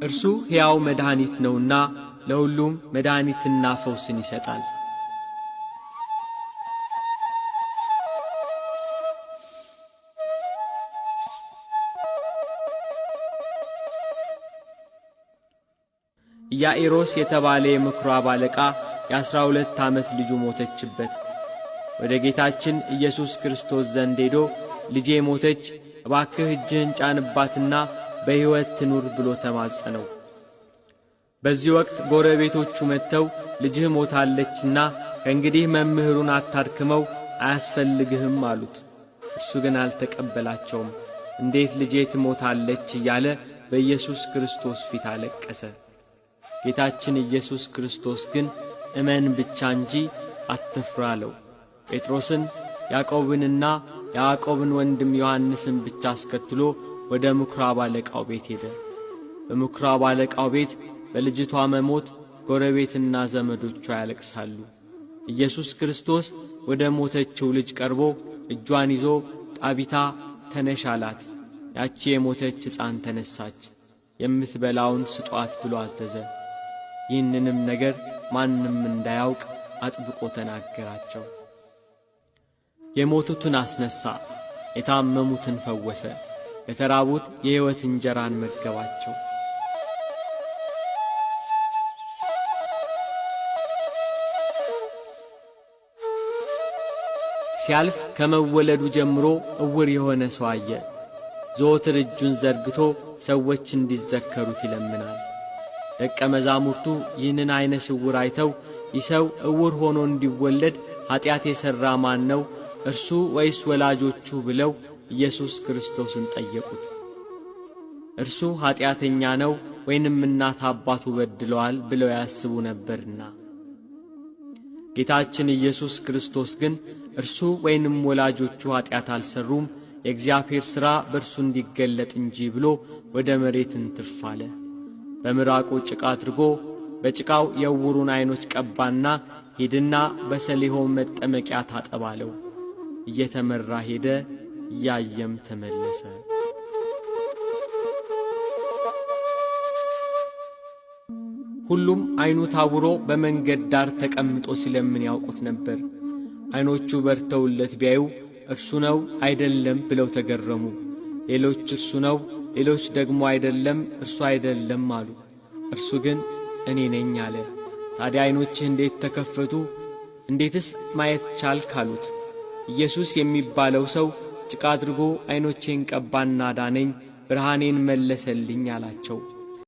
እርሱ ሕያው መድኃኒት ነውና ለሁሉም መድኃኒትና ፈውስን ይሰጣል። ኢያኢሮስ የተባለ የምኵራብ አለቃ የ12 ዓመት ልጁ ሞተችበት። ወደ ጌታችን ኢየሱስ ክርስቶስ ዘንድ ሄዶ ልጄ ሞተች፣ እባክህ እጅህን ጫንባትና በሕይወት ትኑር ብሎ ተማጸነው። በዚህ ወቅት ጎረቤቶቹ መጥተው ልጅህ ሞታለችና ከእንግዲህ መምህሩን አታድክመው፣ አያስፈልግህም አሉት። እርሱ ግን አልተቀበላቸውም። እንዴት ልጄ ትሞታለች እያለ በኢየሱስ ክርስቶስ ፊት አለቀሰ። ጌታችን ኢየሱስ ክርስቶስ ግን እመን ብቻ እንጂ አትፍራ አለው። ጴጥሮስን ያዕቆብንና የያዕቆብን ወንድም ዮሐንስን ብቻ አስከትሎ ወደ ምኵራብ አለቃው ቤት ሄደ። በምኵራብ አለቃው ቤት በልጅቷ መሞት ጎረቤትና ዘመዶቿ ያለቅሳሉ። ኢየሱስ ክርስቶስ ወደ ሞተችው ልጅ ቀርቦ እጇን ይዞ ጣቢታ ተነሽ አላት። ያቺ የሞተች ሕፃን ተነሳች። የምትበላውን ስጧት ብሎ አዘዘ። ይህንንም ነገር ማንም እንዳያውቅ አጥብቆ ተናገራቸው። የሞቱትን አስነሣ፣ የታመሙትን ፈወሰ፣ ለተራቡት የሕይወት እንጀራን መገባቸው። ሲያልፍ ከመወለዱ ጀምሮ ዕውር የሆነ ሰው አየ። ዘወትር እጁን ዘርግቶ ሰዎች እንዲዘከሩት ይለምናል። ደቀ መዛሙርቱ ይህንን ዐይነ ስውር አይተው ይህ ሰው ዕውር ሆኖ እንዲወለድ ኀጢአት የሠራ ማን ነው? እርሱ ወይስ ወላጆቹ? ብለው ኢየሱስ ክርስቶስን ጠየቁት። እርሱ ኀጢአተኛ ነው ወይንም እናት አባቱ በድለዋል ብለው ያስቡ ነበርና። ጌታችን ኢየሱስ ክርስቶስ ግን እርሱ ወይንም ወላጆቹ ኀጢአት አልሠሩም፣ የእግዚአብሔር ሥራ በእርሱ እንዲገለጥ እንጂ ብሎ ወደ መሬት እንትፍ አለ። በምራቁ ጭቃ አድርጎ በጭቃው የዕውሩን ዐይኖች ቀባና ሂድና በሰሊሆም መጠመቂያ ታጠብ አለው። እየተመራ ሄደ፣ እያየም ተመለሰ። ሁሉም ዐይኑ ታውሮ በመንገድ ዳር ተቀምጦ ሲለምን ያውቁት ነበር። ዐይኖቹ በርተውለት ቢያዩ እርሱ ነው አይደለም ብለው ተገረሙ። ሌሎች እርሱ ነው፣ ሌሎች ደግሞ አይደለም እርሱ አይደለም አሉ። እርሱ ግን እኔ ነኝ አለ። ታዲያ ዐይኖችህ እንዴት ተከፈቱ? እንዴትስ ማየት ቻልክ? አሉት። ኢየሱስ የሚባለው ሰው ጭቃ አድርጎ ዐይኖቼን ቀባና ዳነኝ፣ ብርሃኔን መለሰልኝ አላቸው።